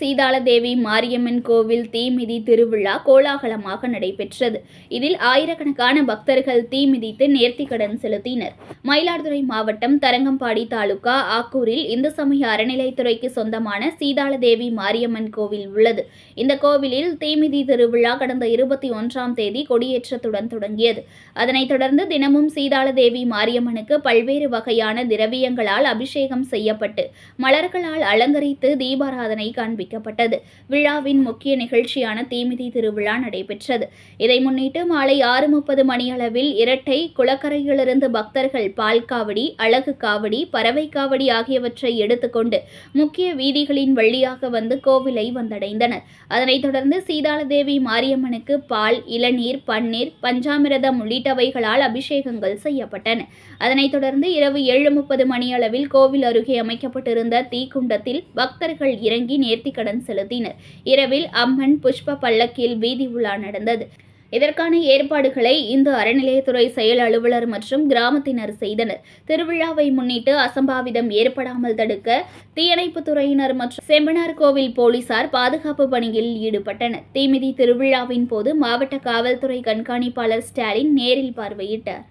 சீதாளதேவி மாரியம்மன் கோவில் தீமிதி திருவிழா கோலாகலமாக நடைபெற்றது. இதில் ஆயிரக்கணக்கான பக்தர்கள் தீ மிதித்து நேர்த்திக்கடன் செலுத்தினர். மயிலாடுதுறை மாவட்டம் தரங்கம்பாடி தாலுகா ஆக்கூரில் இந்து சமய அறநிலைத்துறைக்கு சொந்தமான சீதாளதேவி மாரியம்மன் கோவில் உள்ளது. இந்த கோவிலில் தீமிதி திருவிழா கடந்த 21ஆம் தேதி கொடியேற்றத்துடன் தொடங்கியது. அதனைத் தொடர்ந்து தினமும் சீதாளதேவி மாரியம்மனுக்கு பல்வேறு வகையான திரவியங்களால் அபிஷேகம் செய்யப்பட்டு மலர்களால் அலங்கரித்து தீபாராதனை காண்பிக்கப்பட்டது. விழாவின் முக்கிய நிகழ்ச்சியான தீமிதி திருவிழா நடைபெற்றது. இதை முன்னிட்டு மாலை 6:30 மணியளவில் இரட்டை குளக்கரையிலிருந்து பக்தர்கள் பால் காவடி, அழகு காவடி, பறவை காவடி ஆகியவற்றை எடுத்துக்கொண்டு முக்கிய வீதிகளின் வழியாக வந்து கோவிலை வந்தடைந்தனர். அதனைத் தொடர்ந்து சீதாளதேவி மாரியம்மனுக்கு பால், இளநீர், பன்னீர், பஞ்சாமிரதம் உள்ளிட்டவைகளால் அபிஷேகங்கள் செய்யப்பட்டன. அதனைத் தொடர்ந்து இரவு 7:30 மணியளவில் கோவில் அருகே அமைக்கப்பட்டிருந்த தீக்குண்டத்தில் பக்தர்கள் இறங்கி நேர்த்திக்கடன் செலுத்தினர். இரவில் அம்மன் புஷ்ப பல்லக்கில் வீதி உலா நடந்தது. இதற்கான ஏற்பாடுகளை இந்து அறநிலையத்துறை செயல் அலுவலர் மற்றும் கிராமத்தினர் செய்தனர். திருவிழாவை முன்னிட்டு அசம்பாவிதம் ஏற்படாமல் தடுக்க தீயணைப்புத் துறையினர் மற்றும் செம்பனார் கோவில் போலீசார் பாதுகாப்பு பணியில் ஈடுபட்டனர். தீமிதி திருவிழாவின் போது மாவட்ட காவல்துறை கண்காணிப்பாளர் ஸ்டாலின் நேரில் பார்வையிட்டார்.